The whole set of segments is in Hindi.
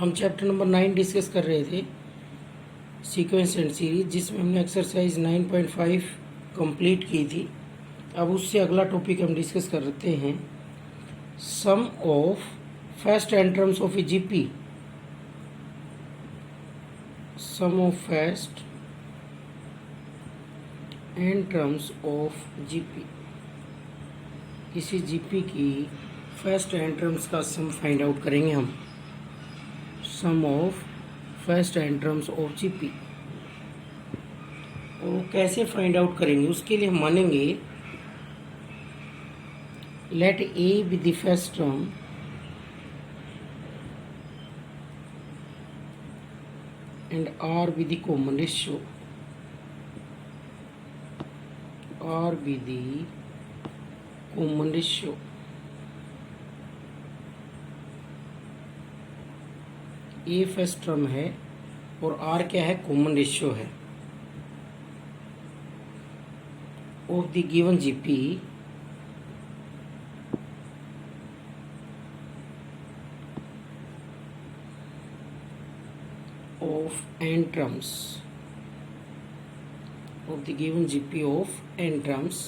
हम चैप्टर नंबर 9 डिस्कस कर रहे थे, सीक्वेंस एंड सीरीज, जिसमें हमने एक्सरसाइज 9.5 कंप्लीट की थी। अब उससे अगला टॉपिक हम डिस्कस करते हैं, sum of first n terms of a GP. Sum of first n terms of GP, किसी जीपी की फर्स्ट एंट्रम्स का सम फाइंड आउट करेंगे हम। Sum of first n terms of GP, और वो कैसे फाइंड आउट करेंगे उसके लिए हम मानेंगे let a be the first term and R be the common ratio. R be the common ratio. A first term है और R क्या है, कॉमन रेशियो है of the given GP of n terms, of the given GP of n terms,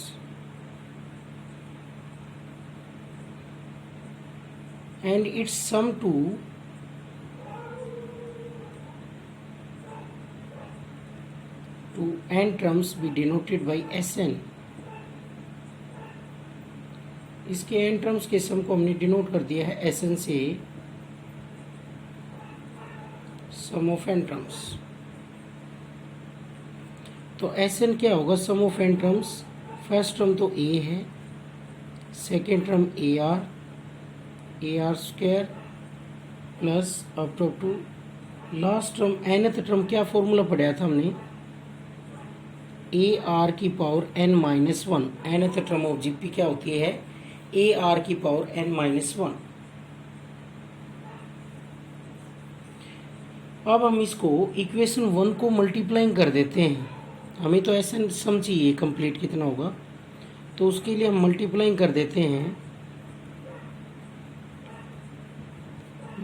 and its sum to n terms be denoted by Sn. इसके n terms के सम को हमने डिनोट कर दिया है Sn से, सम ऑफ एन टर्म्स। तो Sn क्या होगा, sum of n terms. First term तो a है, second term AR square plus up to last term nth term. क्या फॉर्मूला पढ़ा था हमने, AR की power n-1। nth term of GP क्या होती है, AR की पावर n-1। अब हम इसको इक्वेशन 1 को मल्टीप्लाइंग कर देते हैं। हमें तो ऐसा सम चाहिए कंप्लीट कितना होगा, तो उसके लिए हम मल्टीप्लाइंग कर देते हैं।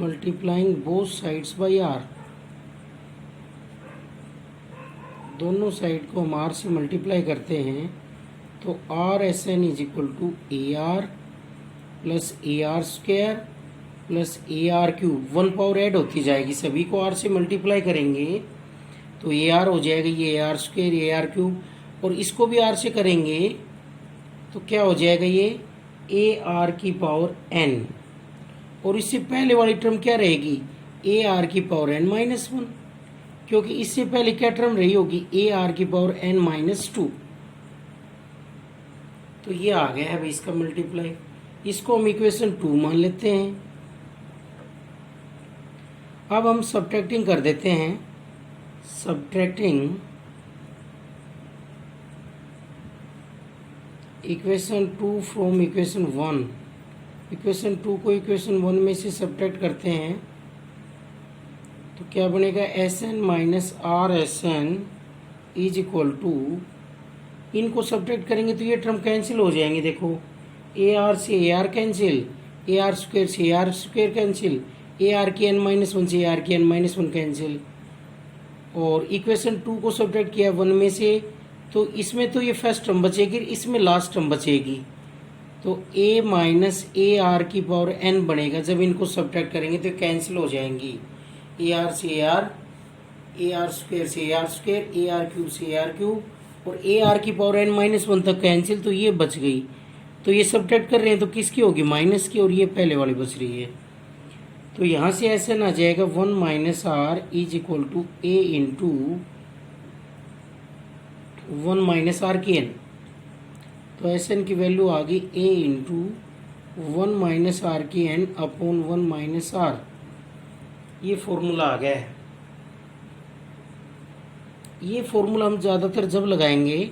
Multiplying both sides by R, दोनों साइड को हम आर से मल्टीप्लाई करते हैं। तो R S N is equal to A R plus A are square plus A R cube. 1 power add होती जाएगी, सभी को आर से मल्टीप्लाई करेंगे तो ए आर हो जाएगा, ये A R square A R cube, और इसको भी आर से करेंगे तो क्या हो जाएगा, ये ए आर की पावर एन। और इससे पहले वाली टर्म क्या रहेगी, ए आर की पावर n-1, क्योंकि इससे पहले क्या टर्म रही होगी, ए आर की पावर n-2। तो ये आ गया है भाई इसका मल्टीप्लाई। इसको हम इक्वेशन 2 मान लेते हैं। अब हम सब्ट्रैक्टिंग कर देते हैं। Subtracting equation 2 from equation 1। Equation 2 को इक्वेशन 1 में से सब्ट्रैक्ट करते हैं तो क्या बनेगा, Sn minus R S N is equal to, इनको सब्ट्रैक्ट करेंगे तो ये टर्म कैंसिल हो जाएंगे। देखो, ए आर से a r cancel, a are square से a are square cancel, a r की n-1 से ए आर की n-1 कैंसिल। और इक्वेशन 2 को सब्ट्रैक्ट किया 1 में से, तो इसमें तो ये फर्स्ट टर्म बचेगी, इसमें लास्ट टर्म बचेगी, तो a माइनस ए आर की पावर n बनेगा। जब इनको सब्ट्रैक्ट करेंगे तो कैंसिल हो जाएंगी, ए आर से ए आर स्क्वायर से a are square, A R cube से ए आर क्यूब, और ए आर की पावर n-1 तक कैंसिल, तो ये बच गई। तो ये सब्ट्रैक्ट कर रहे हैं तो किसकी होगी, माइनस की, और ये पहले वाली बच रही है। तो यहाँ से ऐसे ना जाएगा 1 minus R is equal to A into 1 minus R की एन। तो एस एन की वैल्यू आ गई ए इंटू 1 माइनस आर की एन अपॉन 1 माइनस आर। ये फॉर्मूला आ गया है। ये फॉर्मूला हम ज़्यादातर जब लगाएंगे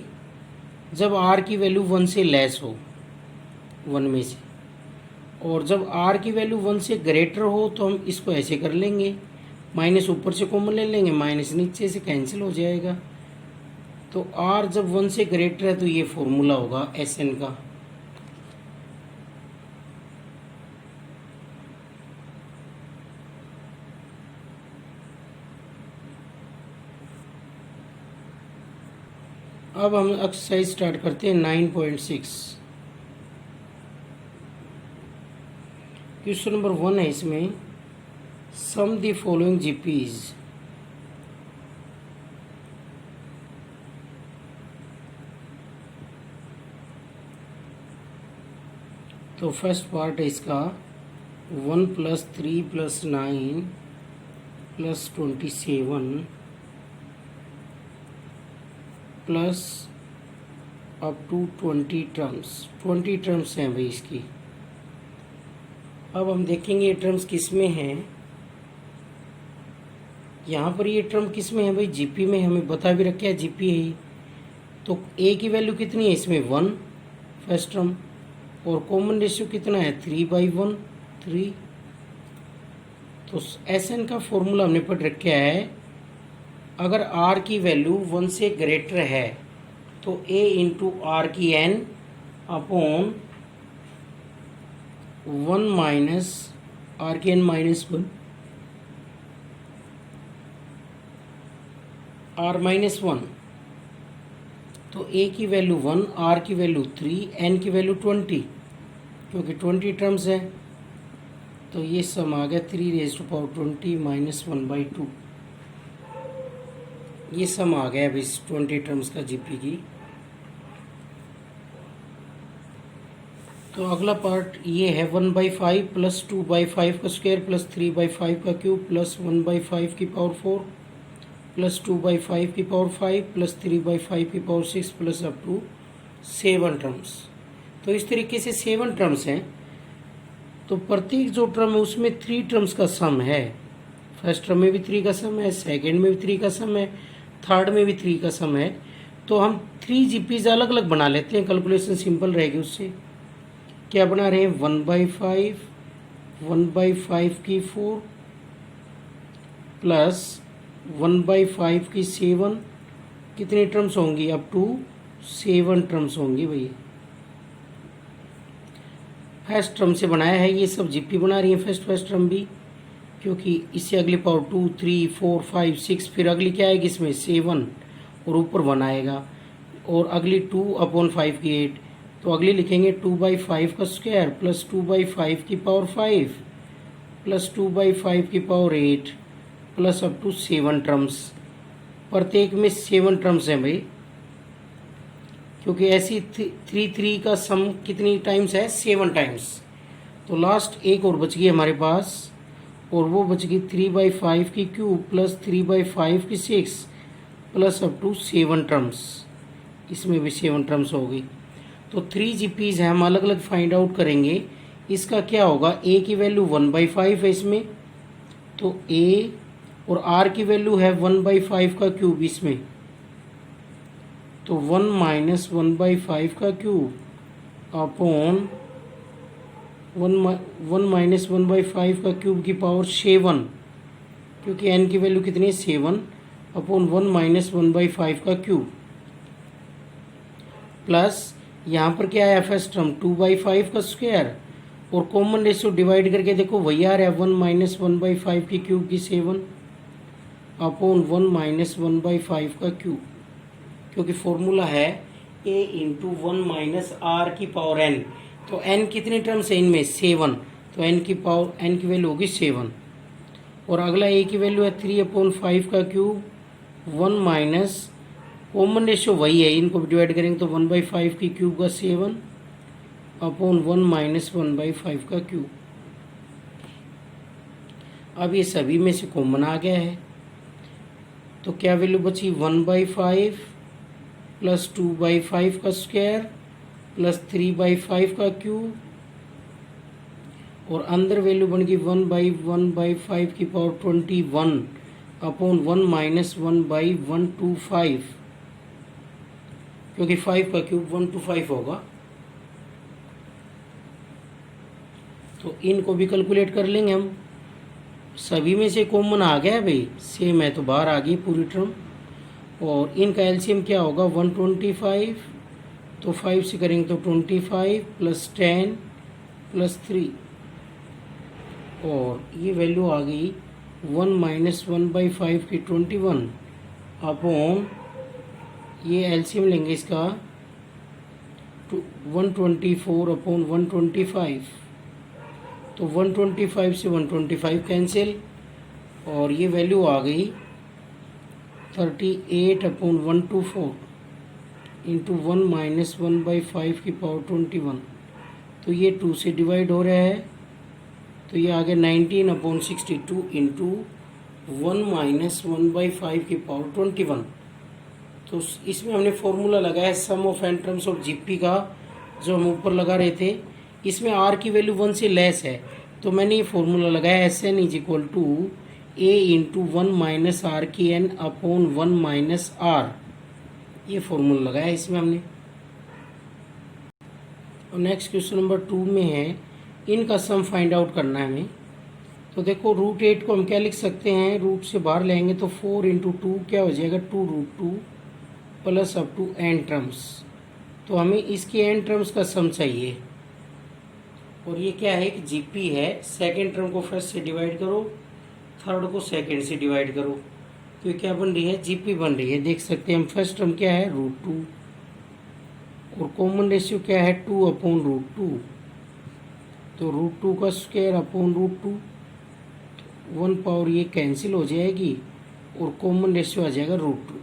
जब आर की वैल्यू 1 से लेस हो, 1 में से, और जब आर की वैल्यू 1 से ग्रेटर हो तो हम इसको ऐसे कर लेंगे, माइनस ऊपर से कॉमन ले लेंगे, माइनस नीचे से कैंसिल हो जाएगा। तो आर जब 1 से ग्रेटर है तो ये फॉर्मूला होगा एस एन का। अब हम एक्सरसाइज स्टार्ट करते हैं 9.6। क्वेश्चन नंबर 1 है इसमें, सम द फॉलोइंग जीपीज। तो फर्स्ट पार्ट है इसका 1 + 3 + 9 + 27 प्लस अप टू 20 टर्म्स हैं भाई इसकी। अब हम देखेंगे ये टर्म्स किस में हैं। यहाँ पर ये टर्म किस में है भाई, जीपी में, हमें बता भी रखे है जीपी है। तो ए की वैल्यू कितनी है इसमें 1 फर्स्ट टर्म, और कॉमन रेशियो कितना है 3/1 3। तो एस एन का फॉर्मूला हमने पढ़ रखा है, अगर आर की वैल्यू 1 से ग्रेटर है तो ए इंटू आर की एन अपॉन 1 माइनस आर की एन -1 आर -1। तो ए की वैल्यू 1, आर की वैल्यू 3, एन की वैल्यू 20, क्योंकि 20 टर्म्स है। तो ये सम आ गया 3⁻20 -1/2। ये सम आ गया अभी इस 20 टर्म्स का जीपी की। तो अगला पार्ट ये है 1/5 + 2/5 का स्क्वायर + 3/5 का क्यूब + 1/5 की पावर 4 + 2/5 की पावर 5 + 3/5 की पावर 6 + अप टू 7 टर्म्स। तो इस तरीके से 7 टर्म्स हैं। तो प्रत्येक जो टर्म है उसमें 3 टर्म्स का सम है। फर्स्ट टर्म में भी 3 का सम है, सेकेंड में भी 3 का सम है, थर्ड में भी 3 का सम है। तो हम 3 जीपीज अलग अलग बना लेते हैं, कैलकुलेशन सिंपल रहेगी उससे। क्या बना रहे हैं 1/5 1/5 की 4 प्लस 1/5 की 7। कितनी टर्म्स होंगी, अप टू 7 टर्म्स होंगी भैया। फर्स्ट टर्म से बनाया है, ये सब जीपी बना रही है फर्स्ट टर्म भी, क्योंकि इससे अगली पावर 2 3 4 5 6, फिर अगली क्या आएगी इसमें 7 और ऊपर 1 आएगा, और अगली 2/5 की 8। तो अगली लिखेंगे 2/5 का स्क्वायर + 2/5 की पावर 5 + 2/5 की power 8 plus up to 7 terms. प्रत्येक में 7 टर्म्स हैं भाई, क्योंकि ऐसी 3 का सम कितनी टाइम्स है 7 टाइम्स। तो लास्ट एक और बच गई हमारे पास, और वो बच गई 3/5 की क्यूब + 3/5 की 6 प्लस अप टू 7 टर्म्स। इसमें भी 7 टर्म्स हो गई। तो 3 जीपीज हैं, हम अलग अलग फाइंड आउट करेंगे। इसका क्या होगा, ए की वैल्यू 1/5 है इसमें, तो ए, और आर की वैल्यू है 1/5 का क्यूब इसमें, तो 1 - 1/5 का क्यूब अपॉन 1 - 1/5 का क्यूब की पावर 7, क्योंकि एन की वैल्यू कितनी है 7, अपॉन 1 - 1/5 का क्यूब, प्लस यहाँ पर क्या है फर्स्ट टर्म 2/5 का स्क्वायर, और कॉमन रेशियो डिवाइड करके देखो वही आ रहा है 1 - 1/5 की क्यूब की 7 अपॉन 1 - 1/5 का क्यूब, क्योंकि फॉर्मूला है a इंटू 1 - r की पावर n। तो n कितनी टर्म्स है इनमें 7, तो n की वैल्यू होगी 7। और अगला a की वैल्यू है 3/5 का क्यूब, 1 माइनस कॉमन रेशियो वही है, इनको डिवाइड करेंगे तो 1/5 की क्यूब का 7 अपॉन 1 - 1/5 का क्यूब। अब ये सभी में से कॉमन आ गया है, तो क्या वैल्यू बची 1/5 + 2/5 का स्क्वायर + 3/5 का क्यूब, और अंदर वैल्यू बन गई 1/1/5 की पावर 21 अपॉन 1 - 1/125, क्योंकि 5 का क्यूब 125 होगा। तो इनको भी कैलकुलेट कर लेंगे हम। सभी में से कॉमन आ गया है भाई, सेम है तो बाहर आ गई पूरी टर्म। और इनका एलसीएम क्या होगा 125, तो 5 से करेंगे तो 25 + 10 + 3, और ये वैल्यू आ गई 1 - 1/5 की 21 अपॉन ये एलसीएम लेंगे इसका 124/125, तो 125 से 125 कैंसिल, और ये वैल्यू आ गई 38/124 इंटू 1 माइनस 1/5 की पावर 21, तो ये 2 से डिवाइड हो रहा है, तो ये आ गया 19/62 इंटू 1 माइनस 1/5 की पावर 21। तो इसमें हमने फॉर्मूला लगाया sum of n terms of GP का, जो हम ऊपर लगा रहे थे। इसमें आर की वैल्यू 1 से लेस है, तो मैंने ये फॉर्मूला लगाया S N is equal to A into 1 minus R की एन अपॉन 1 माइनस आर, ये फॉर्मूला लगाया इसमें हमने। और नेक्स्ट क्वेश्चन नंबर 2 में है इनका सम फाइंड आउट करना है हमें। तो देखो √8 को हम क्या लिख सकते हैं, रूट से बाहर लेंगे तो 4 इंटू 2 क्या हो जाएगा 2√2 plus up to N terms. तो हमें इसके एन टर्म्स का सम चाहिए, और ये क्या है कि जीपी है, सेकेंड टर्म को फर्स्ट से डिवाइड करो, थर्ड को सेकेंड से डिवाइड करो, तो ये क्या बन रही है जीपी बन रही है। देख सकते हैं हम फर्स्ट टर्म क्या है √2, और कॉमन रेशियो क्या है 2/√2, तो √2 का स्क्वायर अपॉन √2, 1 पावर ये कैंसिल हो जाएगी और कॉमन रेशियो आ जाएगा √2।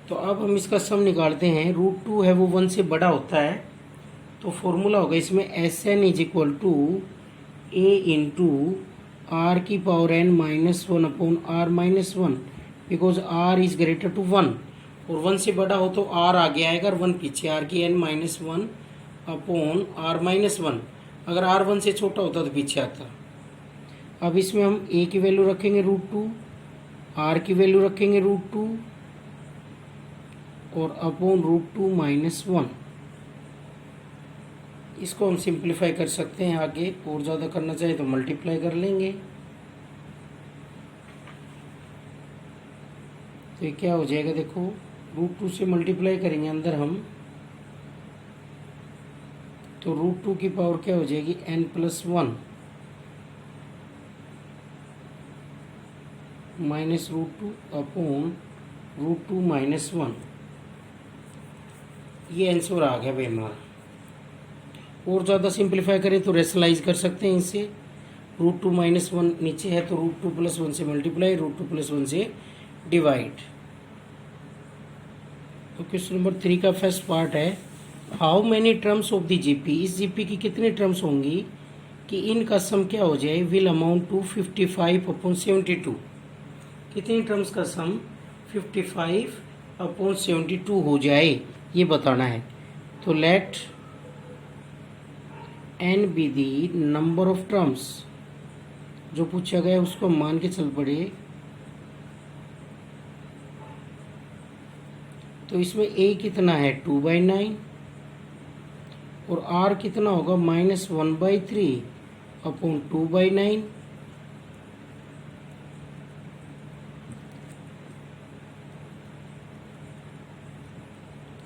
तो अब हम इसका सम निकालते हैं। √2 है वो 1 से बड़ा होता है, तो फॉर्मूला होगा इसमें s N is equal to A into r की power n minus 1 upon are minus 1, because r is greater to 1, और 1 से बड़ा हो तो आर आगे आएगा और 1 पीछे, आर की N minus 1 upon are minus 1। अगर आर 1 से छोटा होता तो पीछे आता। अब इसमें हम ए की वैल्यू रखेंगे √2, आर की वैल्यू रखेंगे √2 और अपॉन √2 माइनस 1। इसको हम सिंप्लीफाई कर सकते हैं आगे, और ज़्यादा करना चाहे तो मल्टीप्लाई कर लेंगे। तो ये क्या हो जाएगा देखो, √2 से मल्टीप्लाई करेंगे अंदर हम, तो √2 की पावर क्या हो जाएगी n+1 माइनस √2 अपॉन √2 माइनस 1। ये आंसर आ गया भाई हमारा। और ज़्यादा सिंप्लीफाई करें तो रेशनलाइज कर सकते हैं इसे। √2 माइनस 1 नीचे है तो √2 + 1 से मल्टीप्लाई, √2 + 1 से डिवाइड। तो क्वेश्चन नंबर 3 का फर्स्ट पार्ट है how many terms of the GP, इस जीपी की कितनी टर्म्स होंगी कि इनका सम क्या हो जाए विल अमाउंट टू 55/72। कितनी टर्म्स का सम 55/72 हो जाए ये बताना है। तो let n be the number of terms, जो पूछा गया उसको मान के चल पड़े। तो इसमें a कितना है 2/9 और r कितना होगा -1/3 अपॉन 2/9।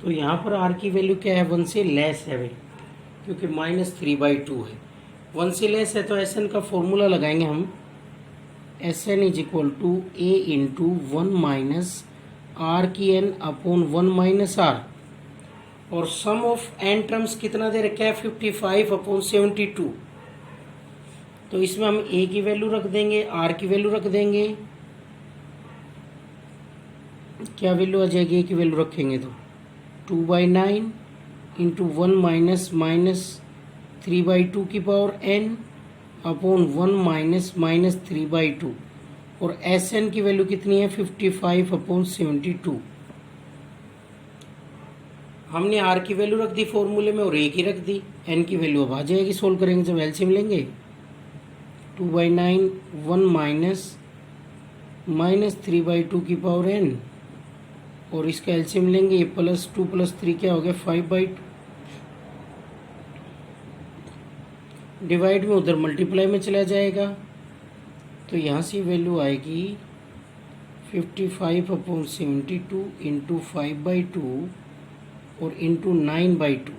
तो यहाँ पर r की वैल्यू क्या है 1 से लेस है भाई, क्योंकि -3/2 है। 1 से लेस है तो एस एन का फॉर्मूला लगाएंगे हम, S N is equal to A into 1 minus R की एन अपॉन 1 माइनस आर, और सम ऑफ एन टर्म्स कितना दे रखा है 55/72। तो इसमें हम ए की वैल्यू रख देंगे, आर की वैल्यू रख देंगे। क्या वैल्यू आ जाएगी ए की वैल्यू रखेंगे तो 2/9 इंटू 1 माइनस 3/2 की पावर n अपॉन 1 माइनस 3/2, और एस एन की वैल्यू कितनी है 55/72। हमने आर की वैल्यू रख दी फॉर्मूले में और ए की रख दी, एन की वैल्यू अब आ जाएगी सोल्व करेंगे जब एलसीएम लेंगे। 2/9 1 माइनस 3/2 की पावर n, और इसका एलसीएम लेंगे +2 + 3 क्या हो गया 5/2। डिवाइड में उधर मल्टीप्लाई में चला जाएगा, तो यहाँ से वैल्यू आएगी 55/72 इंटू 5/2 और इंटू 9/2।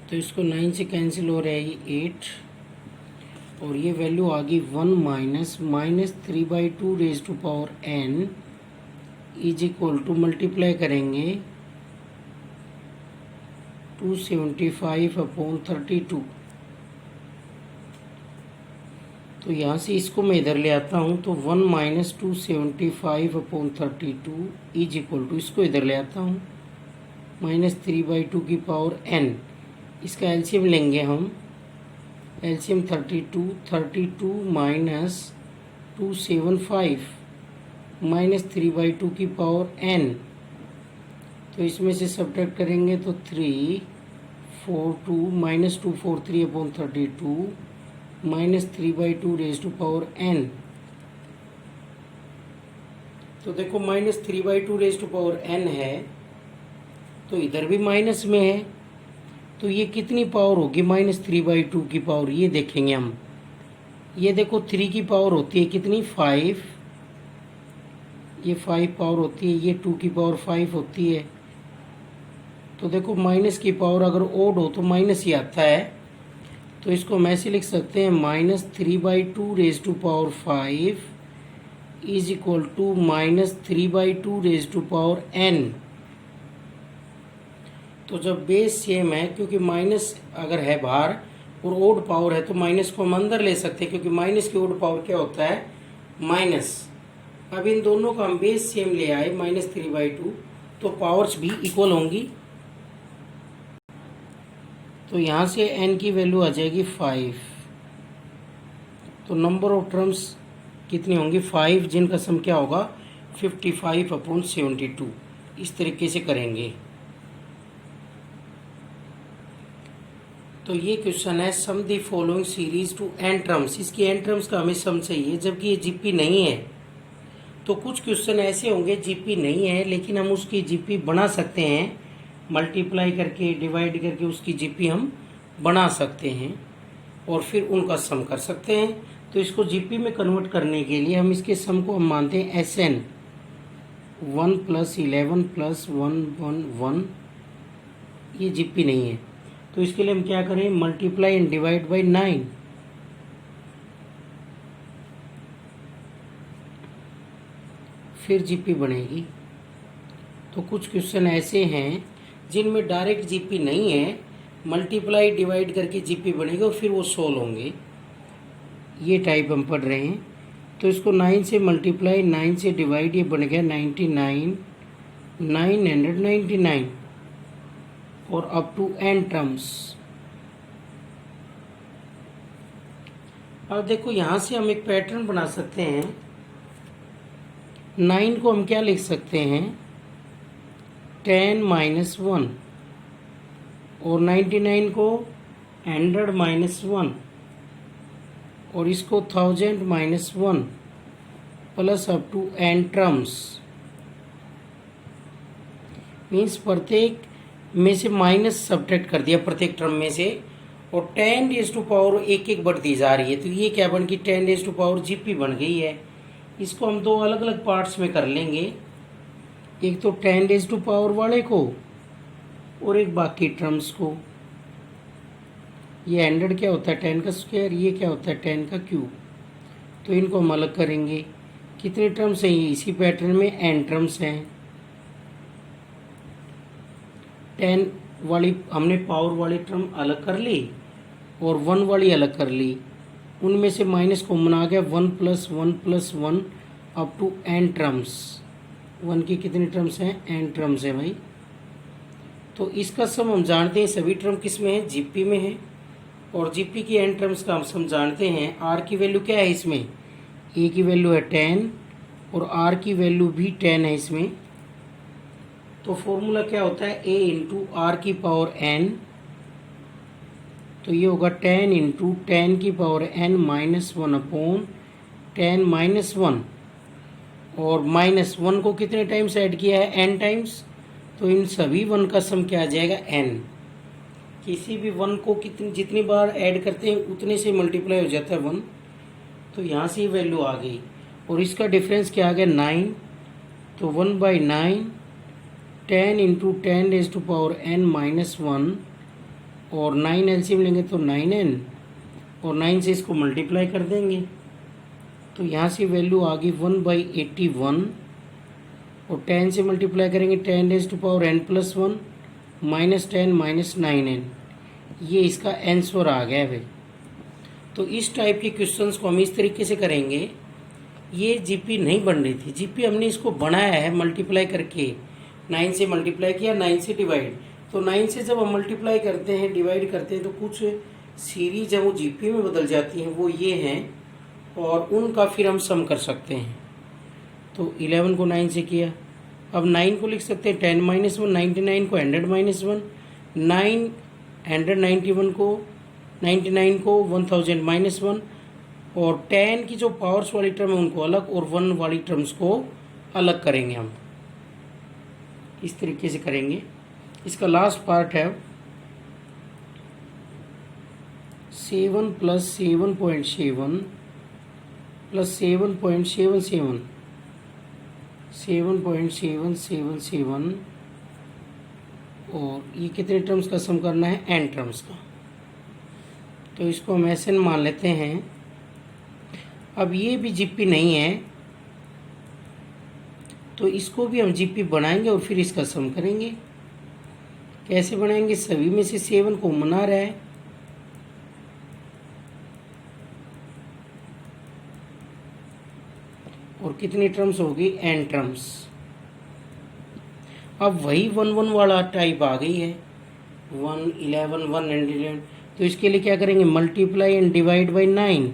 तो इसको 9 से कैंसिल हो रहा है ये 8, और ये वैल्यू आ गई 1 minus -3/2 raise to power n is equal to multiply करेंगे 275/32। तो यहाँ से इसको मैं इधर ले आता हूँ, तो 1 माइनस 275/32 इज इक्वल टू, इसको इधर ले आता हूँ, -3/2 की पावर n। इसका एलसीएम लेंगे हम, एलसीएम 32 माइनस 275 -3/2 की पावर n। तो इसमें से सब्ट्रैक्ट करेंगे तो 342 -243/32 -3/2 रेज टू पावर n। तो देखो -3/2 रेज टू पावर n है, तो इधर भी माइनस में है, तो ये कितनी पावर होगी -3/2 की पावर, ये देखेंगे हम। ये देखो 3 की पावर होती है कितनी, 5, ये 5 पावर होती है, ये 2 की पावर 5 होती है। तो देखो माइनस की पावर अगर ओड हो तो माइनस ही आता है, तो इसको हम ऐसे लिख सकते हैं -3/2 raise to power 5 is equal to -3/2 raise to power n। तो जब बेस सेम है, क्योंकि माइनस अगर है बाहर और ओड पावर है तो माइनस को हम अंदर ले सकते हैं, क्योंकि माइनस की ओड पावर क्या होता है, माइनस। अब इन दोनों का हम बेस सेम ले आए -3/2, तो पावर्स भी इक्वल होंगी। तो यहाँ से n की वैल्यू आ जाएगी 5। तो नंबर ऑफ टर्म्स कितनी होंगी, 5, जिनका सम क्या होगा 55/72। इस तरीके से करेंगे। तो ये क्वेश्चन है, sum the following series to n terms. इसकी n टर्म्स का हमें सम चाहिए, जबकि ये जीपी नहीं है। तो कुछ क्वेश्चन ऐसे होंगे जीपी नहीं है, लेकिन हम उसकी जीपी बना सकते हैं, मल्टीप्लाई करके डिवाइड करके उसकी जीपी हम बना सकते हैं और फिर उनका सम कर सकते हैं। तो इसको जीपी में कन्वर्ट करने के लिए हम इसके सम को हम मानते हैं SN 1 + 11 + 1 1 1। ये जीपी नहीं है, तो इसके लिए हम क्या करें, मल्टीप्लाई एंड डिवाइड बाय 9। फिर जीपी बनेगी। तो कुछ क्वेश्चन ऐसे हैं जिनमें डायरेक्ट जीपी नहीं है, मल्टीप्लाई डिवाइड करके जीपी बनेगा और फिर वो सोल्व होंगे। ये टाइप हम पढ़ रहे हैं। तो इसको 9 से मल्टीप्लाई, 9 से डिवाइड, ये बन गया 999 और अप टू n टर्म्स। अब देखो यहाँ से हम एक पैटर्न बना सकते हैं। 9 को हम क्या लिख सकते हैं, 10 - 1, और 99 को 100 - 1, और इसको 1000 - 1 plus up to n terms. Means प्रत्येक में से माइनस सब्ट्रैक्ट कर दिया प्रत्येक टर्म में से, और 10⁻⁴ एक एक बढ़ती जा रही है। तो ये क्या बन गई, 10⁻⁴ जीपी बन गई है। इसको हम दो अलग अलग पार्ट्स में कर लेंगे, एक तो 10⁻⁴ वाले को और एक बाकी टर्म्स को। ये 100 क्या होता है, 10 का स्क्वायर, ये क्या होता है, 10 का क्यूब। तो इनको हम अलग करेंगे। कितने टर्म्स हैं ये, इसी पैटर्न में n टर्म्स हैं। 10 वाली हमने पावर वाली टर्म अलग कर ली और 1 वाली अलग कर ली। उनमें से माइनस कॉमन आ गया, 1 + 1 + 1 अप टू n टर्म्स। 1 की कितनी टर्म्स हैं, n टर्म्स हैं भाई। तो इसका सम हम जानते हैं, सभी टर्म किस में है, जीपी में है, और जीपी की n टर्म्स का हम सम जानते हैं। r की वैल्यू क्या है इसमें, a की वैल्यू है 10 और r की वैल्यू भी 10 है इसमें। तो फॉर्मूला क्या होता है, a × r की पावर n। तो ये होगा 10 × 10 की पावर n -1/10 -1, और -1 को कितने टाइम्स ऐड किया है, n टाइम्स। तो इन सभी 1 का सम क्या आ जाएगा, n। किसी भी 1 को जितनी बार ऐड करते हैं उतने से मल्टीप्लाई हो जाता है 1। तो यहाँ से वैल्यू आ गई, और इसका डिफरेंस क्या आ गया, 9। तो 1/9, 10 × 10⁻n -1, और 9 एलसीएम लेंगे तो 9n, और 9 से इसको मल्टीप्लाई कर देंगे तो यहाँ से वैल्यू आ गई 1/81 और 10 से मल्टीप्लाई करेंगे 10⁻n+1 -10 -9n, ये इसका आंसर आ गया भाई। तो इस टाइप के क्वेश्चंस को हम इस तरीके से करेंगे। ये जीपी नहीं बन रही थी, जीपी हमने इसको बनाया है मल्टीप्लाई करके, 9 से मल्टीप्लाई किया, 9 से डिवाइड। तो 9 से जब हम मल्टीप्लाई करते हैं, डिवाइड करते हैं, तो कुछ सीरीज है वो जीपी में बदल जाती हैं, वो ये हैं, और उनका फिर हम सम कर सकते हैं। तो 11 को 9 से किया, अब 9 को लिख सकते हैं 10 - 1, 99 को 100 - 1, 991 को 99 को 1000 - 1, और 10 की जो पावर्स वाली टर्म है उनको अलग और 1 वाली टर्म्स को अलग करेंगे। हम इस तरीके से करेंगे। इसका लास्ट पार्ट है 7 + 7.7 + 7.77 7.777 और ये कितने टर्म्स का सम करना है, n टर्म्स का। तो इसको हम SN मान लेते हैं। अब ये भी जीपी नहीं है तो इसको भी हम जीपी बनाएंगे और फिर इसका सम करेंगे। कैसे बनाएंगे, सभी में से 7 को मना रहा है, और कितनी टर्म्स होगी, n टर्म्स। अब वही 1 1 वाला टाइप आ गई है, 1 11 1 एंड 11। तो इसके लिए क्या करेंगे, मल्टीप्लाई एंड डिवाइड बाई 9।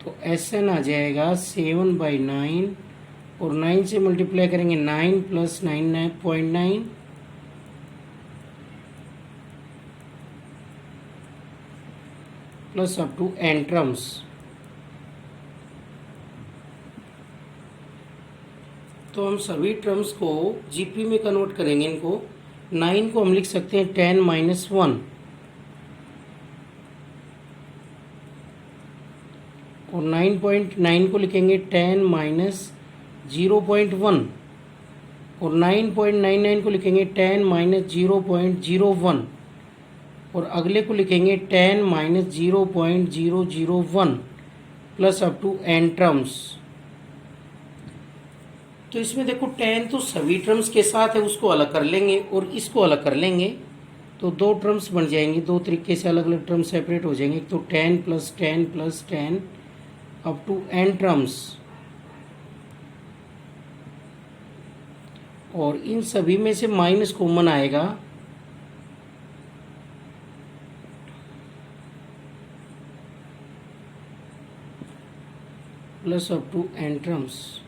तो SN आ जाएगा 7/9 और 9 से मल्टीप्लाई करेंगे 9 + 9.9 plus up to n terms. तो हम सभी टर्म्स को जीपी में कन्वर्ट करेंगे। इनको 9 को हम लिख सकते हैं 10 - 1 और 9.9 को लिखेंगे 10 - 0.1 और 9.99 को लिखेंगे 10 - 0.01 और अगले को लिखेंगे 10 - 0.001 plus up to n terms. तो इसमें देखो 10 तो सभी टर्म्स के साथ है, उसको अलग कर लेंगे और इसको अलग कर लेंगे तो 2 टर्म्स बन जाएंगी। 2 तरीके से अलग अलग टर्म्स सेपरेट हो जाएंगे। तो 10 + 10 + 10 अप टू n टर्म्स, और इन सभी में से माइनस कॉमन आएगा plus up to n terms.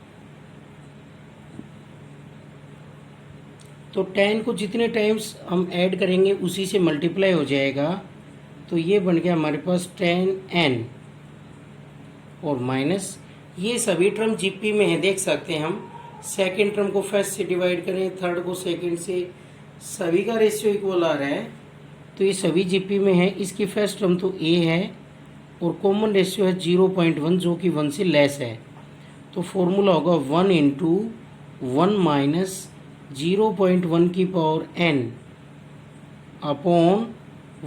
तो 10 को जितने टाइम्स हम ऐड करेंगे उसी से मल्टीप्लाई हो जाएगा। तो ये बन गया हमारे पास 10n और माइनस, ये सभी टर्म जीपी में है, देख सकते हैं हम। सेकेंड टर्म को फर्स्ट से डिवाइड करें, थर्ड को सेकेंड से, सभी का रेशियो इक्वल आ रहा है। तो ये सभी जीपी में है। इसकी फर्स्ट टर्म तो a है और कॉमन रेशियो है 0.1 जो कि 1 से लेस है। तो फॉर्मूला होगा 1 × 1 - 0.1 की पावर n अपॉन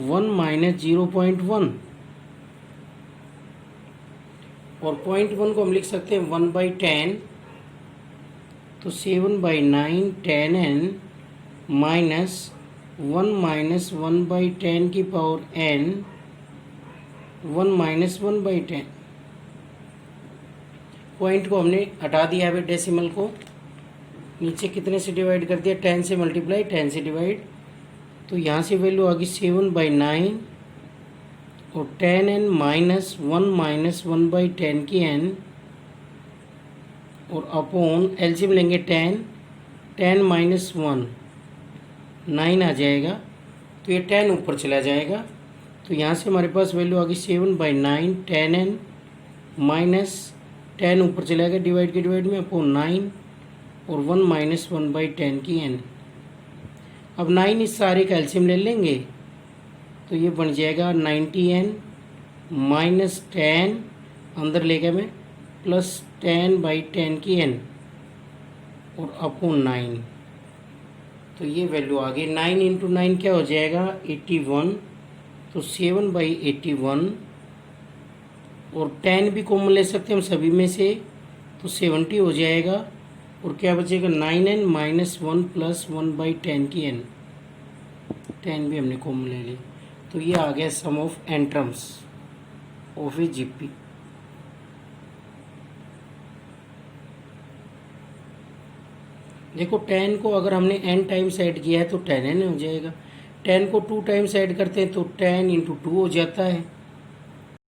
1 - 0.1 और 0.1 को हम लिख सकते हैं 1/10। तो 7/9 10n माइनस 1 - 1/10 की पावर n 1 - 1/10। पॉइंट को हमने हटा दिया है, डेसिमल को नीचे कितने से डिवाइड कर दिया, 10 से मल्टीप्लाई 10 से डिवाइड। तो यहाँ से वैल्यू आ गई 7/9 और 10n माइनस 1 - 1/10 की n और अपॉन एलसीएम लेंगे 10 10 - 1 9 आ जाएगा। तो ये 10 ऊपर चला जाएगा। तो यहाँ से हमारे पास वैल्यू आ गई 7/9 10n माइनस 10 ऊपर चला गया डिवाइड के डिवाइड में अपॉन 9 और 1 - 1/10 की n। अब 9 इस सारे का एलसीएम ले लेंगे तो ये बन जाएगा 90n माइनस 10 अंदर ले गया मैं प्लस 10/10 की n और अपॉन 9। तो ये वैल्यू आ गई 9 इंटू 9 क्या हो जाएगा 81। तो 7/81 और 10 भी कॉमन ले सकते हैं हम सभी में से, तो 70 हो जाएगा। और क्या बचेगा 9n माइनस 1 प्लस 1/10 की n, 10 भी हमने कॉमन ले ली। तो ये आ गया sum of n terms of a GP. देखो 10 को अगर हमने n टाइम्स ऐड किया है तो 10n हो जाएगा। 10 को 2 टाइम्स ऐड करते हैं तो 10 इंटू 2 हो जाता है।